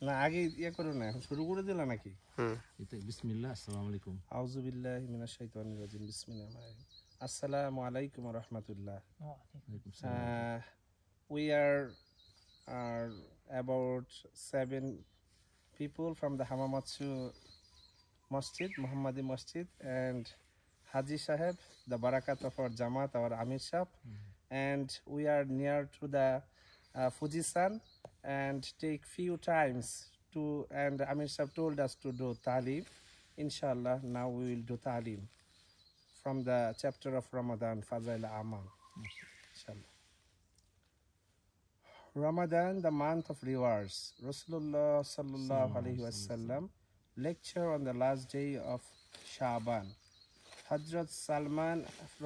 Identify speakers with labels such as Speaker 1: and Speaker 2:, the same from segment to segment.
Speaker 1: না আগে ইয়া করো না, এখন শুরু করে দিলা নাকি?
Speaker 2: বিসমিল্লাহ, আসসালামু আলাইকুম।
Speaker 1: আউযু বিল্লাহি মিনাশ শাইতানির রাজিম। বিসমিল্লাহির রহমানির রহিম। আসসালামু আলাইকুম ওয়া রাহমাতুল্লাহ। We are about 7 people from the Hamamatsu Masjid, Muhammadi Masjid, and Haji Saheb, the Barakat of our Jamaat, our Amir Sahib, and we are near to the Fuji-san, and take few times to, and Amir Sahib told us to do Talim. Inshallah, now we will do Talim from the chapter of Ramadan, Fazail Amal. Inshallah. Ramadan, the month of rewards. Rasulullah sallallahu alaihi wasallam lecture on the last day of Shaban. Hazrat Salman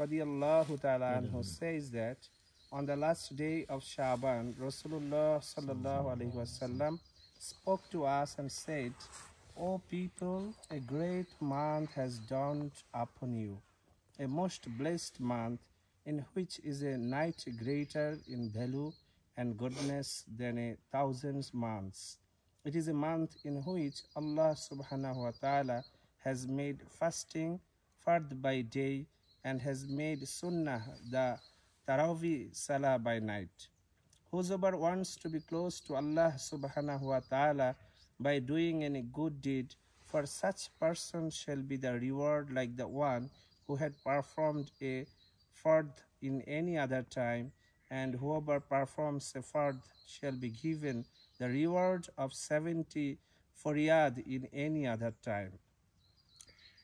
Speaker 1: radiallahu ta'ala anhu says that on the last day of Shaban, Rasulullah sallallahu alaihi wasallam spoke to us and said, "O people, a great month has dawned upon you, a most blessed month in which is a night greater in value and goodness than 1,000 months. It is a month in which Allah subhanahu wa ta'ala has made fasting fard by day and has made sunnah the Tarawih Salah by night. Whosoever wants to be close to Allah subhanahu wa ta'ala by doing any good deed, for such person shall be the reward like the one who had performed a fard in any other time, and whoever performs a fard shall be given the reward of 70 faryad in any other time.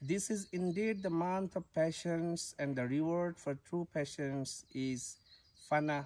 Speaker 1: This is indeed the month of patience, and the reward for true patience is Fana,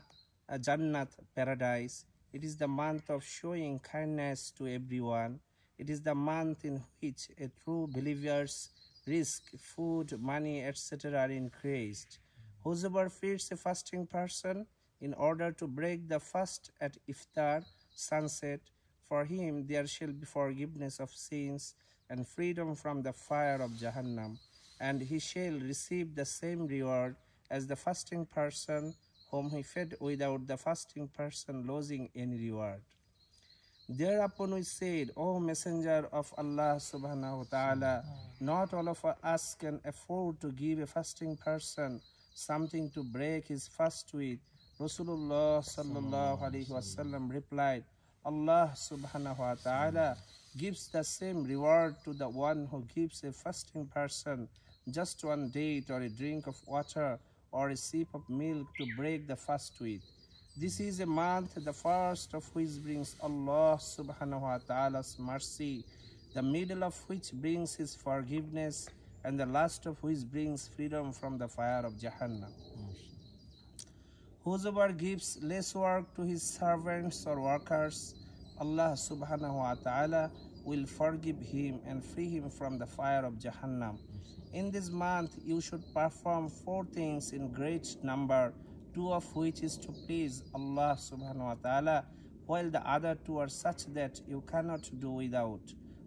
Speaker 1: a Jannat, paradise. It is the month of showing kindness to everyone. It is the month in which a true believer's risk, food, money, etc. are increased. Whosoever feeds a fasting person in order to break the fast at iftar, sunset, for him there shall be forgiveness of sins and freedom from the fire of Jahannam, and he shall receive the same reward as the fasting person whom he fed without the fasting person losing any reward. Thereupon we said, O Messenger of Allah subhanahu wa ta'ala, not all of us can afford to give a fasting person something to break his fast with. Rasulullah sallallahu alaihi wasallam replied, Allah subhanahu wa ta'ala gives the same reward to the one who gives a fasting person just one date or a drink of water or a sip of milk to break the fast with. This is a month, the first of which brings Allah subhanahu wa ta'ala's mercy, the middle of which brings his forgiveness, and the last of which brings freedom from the fire of Jahannam. Whosoever gives less work to his servants or workers, Allah subhanahu wa ta'ala will forgive him and free him from the fire of Jahannam. In this month, you should perform 4 things in great number, 2 of which is to please Allah subhanahu wa ta'ala, while the other 2 are such that you cannot do without.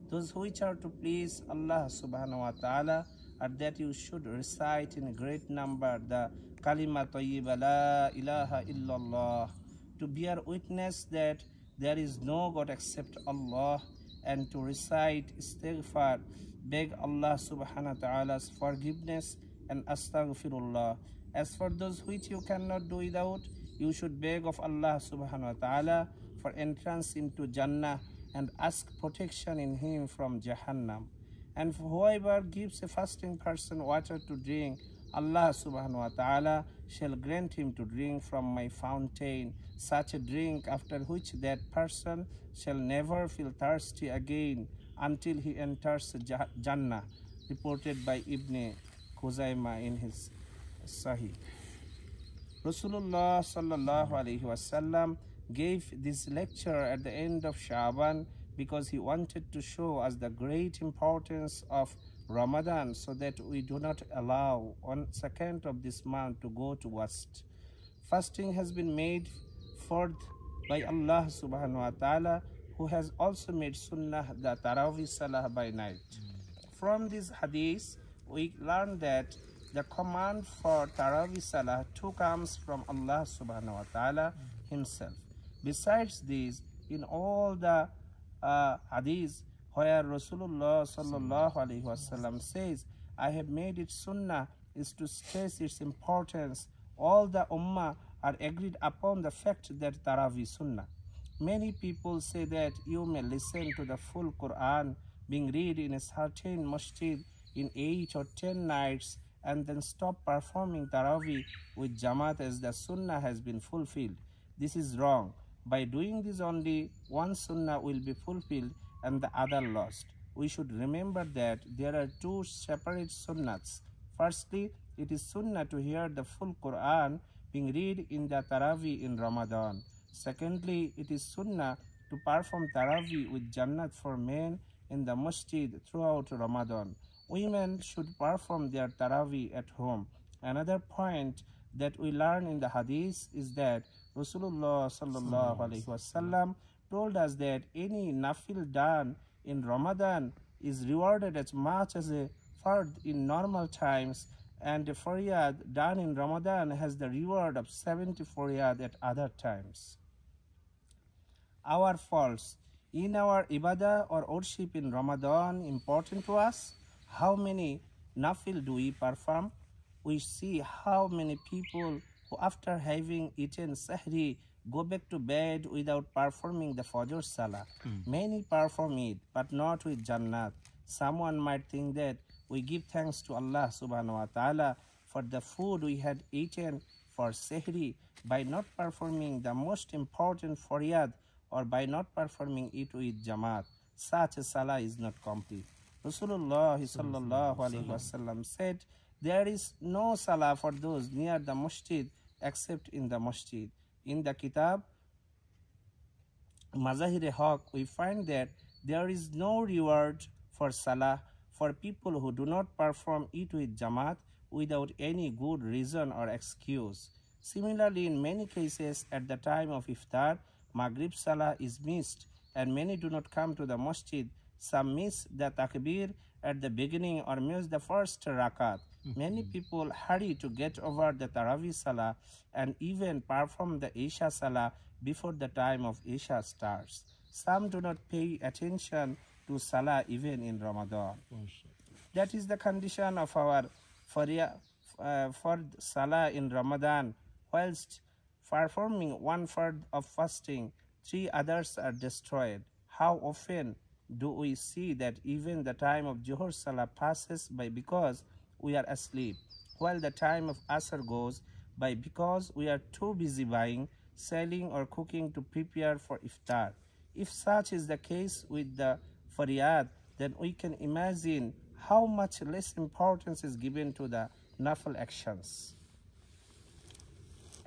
Speaker 1: Those which are to please Allah subhanahu wa ta'ala are that you should recite in a great number the kalima tayyiba la ilaha illallah, to bear witness that there is no God except Allah, and to recite istighfar, beg Allah subhanahu wa ta'ala's forgiveness, and astaghfirullah. As for those which you cannot do without, you should beg of Allah subhanahu wa ta'ala for entrance into Jannah and ask protection in him from Jahannam. And whoever gives a fasting person water to drink, Allah subhanahu wa ta'ala shall grant him to drink from my fountain, such a drink after which that person shall never feel thirsty again until he enters Jannah, reported by Ibn Khuzaimah in his Sahih. Rasulullah sallallahu alaihi wasallam gave this lecture at the end of Shaban because he wanted to show us the great importance of Ramadan, so that we do not allow 1 second of this month to go to waste. Fasting has been made forth by Allah subhanahu wa ta'ala, who has also made sunnah the Tarawih Salah by night. From this hadith, we learn that the command for Tarawih Salah too comes from Allah subhanahu wa ta'ala himself. Besides this, in all the hadith where Rasulullah sallallahu alaihi wasallam says, I have made it sunnah is to stress its importance. All the ummah are agreed upon the fact that Taraweeh sunnah. Many people say that you may listen to the full Quran being read in a certain masjid in 8 or 10 nights and then stop performing Taraweeh with Jamaat as the Sunnah has been fulfilled. This is wrong. By doing this only one Sunnah will be fulfilled and the other lost. We should remember that there are two separate Sunnahs. Firstly, it is Sunnah to hear the full Quran being read in the Taraweeh in Ramadan. Secondly, it is Sunnah to perform Taraweeh with Jannat for men in the masjid throughout Ramadan. Women should perform their Taraweeh at home. Another point that we learn in the hadith is that Rasulullah sallallahu alaihi wasallam told us that any nafil done in Ramadan is rewarded as much as a fard in normal times, and a faryad done in Ramadan has the reward of 70 faryad at other times. Our faults in our ibadah or worship in Ramadan important to us. How many nafil do we perform? We see how many people who after having eaten sahri go back to bed without performing the Fajr Salah. Many perform it, but not with Jannat. Someone might think that we give thanks to Allah subhanahu wa ta'ala for the food we had eaten for sahri by not performing the most important faryad or by not performing it with Jamaat. Such a salah is not complete. Rasulullah sallallahu alaihi wasallam said, there is no salah for those near the masjid except in the masjid. In the kitab Mazahir-e-Haq, we find that there is no reward for salah for people who do not perform it with Jamaat without any good reason or excuse. Similarly, in many cases at the time of iftar, Maghrib Salah is missed and many do not come to the masjid. Some miss the takbir at the beginning or miss the first rakat. Many people hurry to get over the Taraweeh Salah and even perform the Isha Salah before the time of Isha starts. Some do not pay attention to Salah even in Ramadan. That is the condition of our for Salah in Ramadan. Whilst performing one third of fasting, 3 others are destroyed. How often do we see that even the time of Zuhur Salah passes by because we are asleep, while the time of Asr goes by because we are too busy buying, selling or cooking to prepare for iftar. If such is the case with the faryad, then we can imagine how much less importance is given to the nafil actions.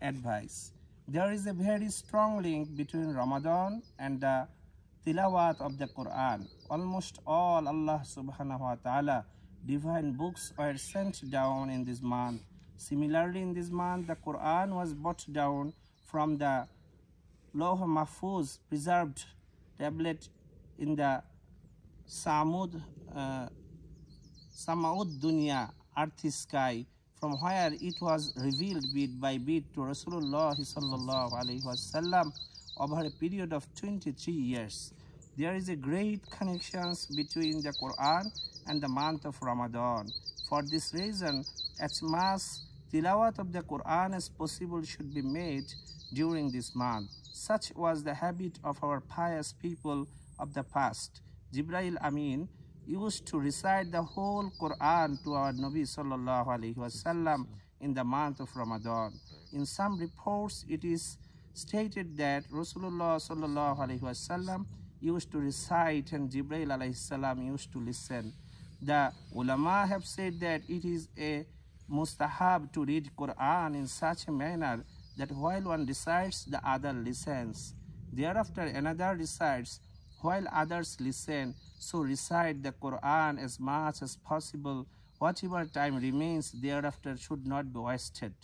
Speaker 1: Advice. There is a very strong link between Ramadan and the tilawat of the Quran. Almost all Allah subhanahu wa ta'ala divine books were sent down in this month. Similarly, in this month, the Quran was brought down from the Lawh Mahfuz, preserved tablet in the Samud Dunya, earth sky, from where it was revealed bit by bit to Rasulullah sallallahu alaihi wasallam over a period of 23 years. There is a great connection between the Quran and the month of Ramadan. For this reason, as much tilawat of the Quran as possible should be made during this month. Such was the habit of our pious people of the past. Jibril Amin used to recite the whole Quran to our Nabi sallallahu alaihi wasallam in the month of Ramadan. In some reports, it is stated that Rasulullah sallallahu alaihi wasallam used to recite and Jibril alayhi salam used to listen. The ulama have said that it is a mustahab to read Quran in such a manner that while one recites, the other listens. Thereafter another recites while others listen. So recite the Quran as much as possible. Whatever time remains thereafter should not be wasted.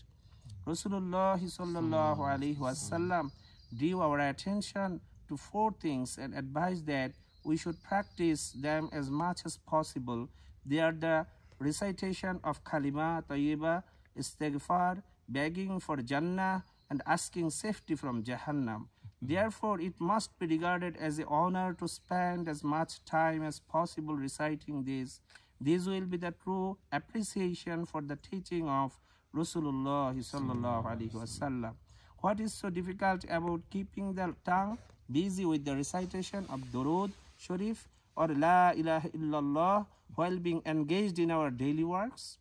Speaker 1: Rasulullah sallallahu alaihi wasallam drew our attention to 4 things and advised that we should practice them as much as possible. They are the recitation of kalima tayyiba, istighfar, begging for Jannah, and asking safety from Jahannam. Therefore, it must be regarded as an honor to spend as much time as possible reciting these. This will be the true appreciation for the teaching of Rasulullah sallallahu alaihi wasallam. What is so difficult about keeping the tongue busy with the recitation of Durud Sharif or La ilaha illallah while being engaged in our daily works?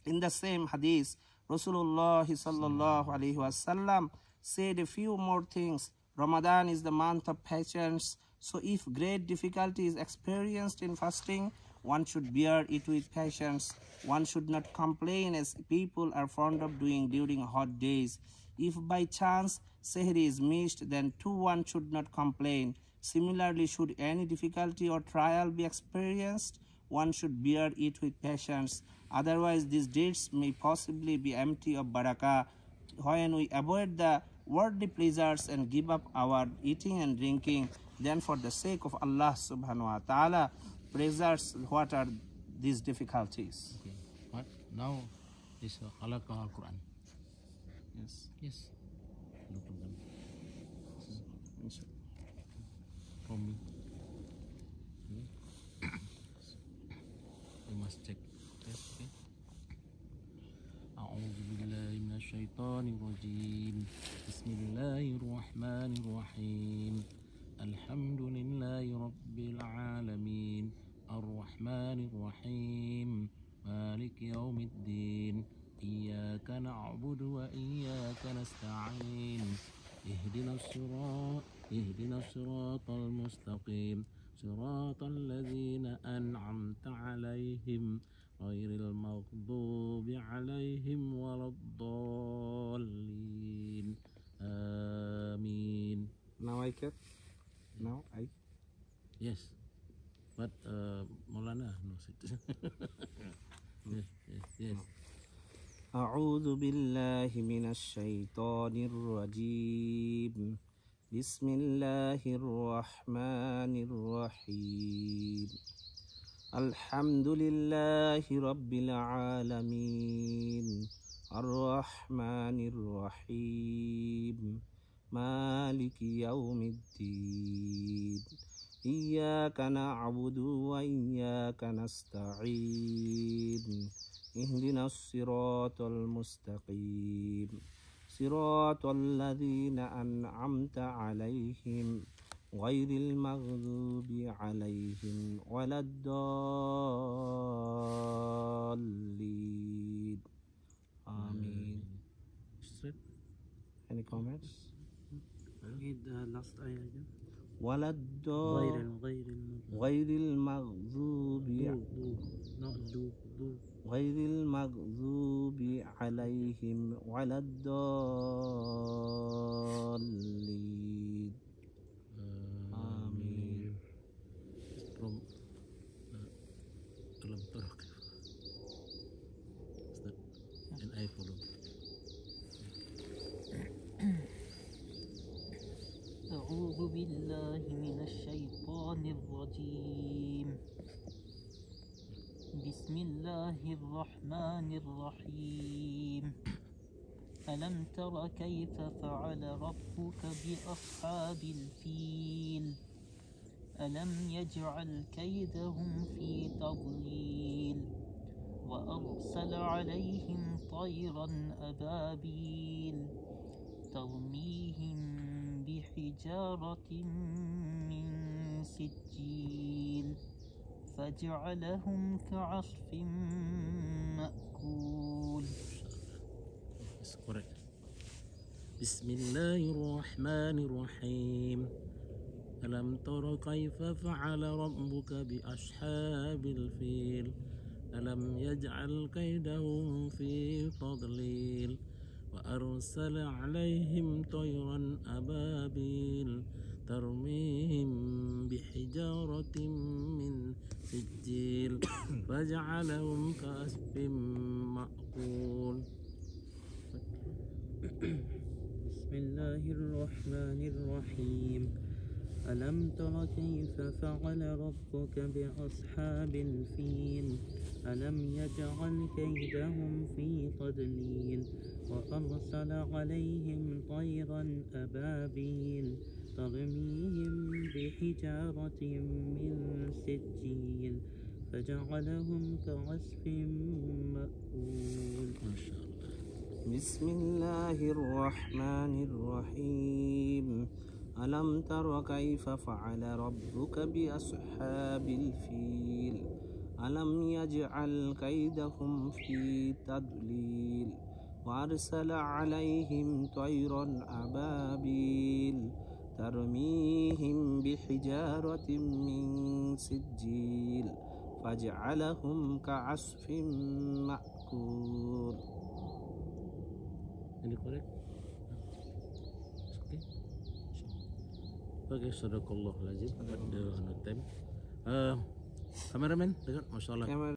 Speaker 1: In the same hadith, Rasulullah sallallahu alaihi wasallam said a few more things. Ramadan is the month of patience, so if great difficulty is experienced in fasting, one should bear it with patience. One should not complain as people are fond of doing during hot days. If by chance Sehri is missed, then too one should not complain. Similarly, should any difficulty or trial be experienced, one should bear it with patience. Otherwise, these deeds may possibly be empty of barakah. When we avoid the worldly pleasures and give up our eating and drinking, then for the sake of Allah subhanahu wa ta'ala, preserves what are these difficulties.
Speaker 2: Okay. What now is Al Quran?
Speaker 1: Yes.
Speaker 2: Yes. No problem. From me. You must check. Yes, okay. أعوذ بالله من الشيطان الرجيم. بسم الله الرحمن الرحيم. الحمد لله رب العالمين. الرحمن الرحيم. مالك يوم الدين. إياك نعبد وإياك نستعين. اهدنا الصراط المستقيم. صراط الذين أنعمت عليهم غير المغضوب عليهم ولا الضالين. آمين.
Speaker 1: Now I get. Now I.
Speaker 2: Yes. But Maulana knows it. Yes.
Speaker 1: أعوذ بالله من الشيطان الرجيم. بسم الله الرحمن الرحيم. الحمد لله رب العالمين. الرحمن الرحيم. مالك يوم الدين. إياك نعبد وإياك نستعين. اهدنا الصراط المستقيم. صراط الذين أنعمت عليهم غير المغضوب عليهم ولا الضالين. آمين. Any comments?
Speaker 3: Read the last ayah again.
Speaker 1: ولا غير المغضوب غير المغضوب عليهم ولا الضالين. آمين.
Speaker 2: From Kalam Tarak. And I follow.
Speaker 3: أعوذ بالله من الشيطان الرجيم. بسم الله الرحمن الرحيم. ألم تر كيف فعل ربك بأصحاب الفيل؟ ألم يجعل كيدهم في تضليل وأرسل عليهم طيرا أبابيل ترميهم بحجارة من سجيل فجعلهم كعصف مأكول.
Speaker 2: Yes, correct. بسم الله الرحمن الرحيم. ألم تر كيف فعل ربك بأصحاب الفيل؟ ألم يجعل كيدهم في تضليل وأرسل عليهم طيرا أبابيل ترميهم بحجارة من سجيل فجعلهم كعصف مأكول.
Speaker 3: بسم الله الرحمن الرحيم. ألم تر كيف فعل ربك بأصحاب الفيل ألم يجعل كيدهم في تضليل وأرسل عليهم طيرا أبابيل ترميهم بحجارة من سجيل فجعلهم كعصف مأكول.
Speaker 2: ما شاء الله.
Speaker 1: بسم الله الرحمن الرحيم ألم تر كيف فعل ربك بأصحاب الفيل ألم يجعل كيدهم في تضليل وأرسل عليهم طيرا أبابيل ترميهم بحجارة من سجيل فجعلهم كعصف مأكول.
Speaker 2: Ini correct? Okay. Okay, sadaqallah lazim. Pada on time. Kameramen, dengar, masya Allah.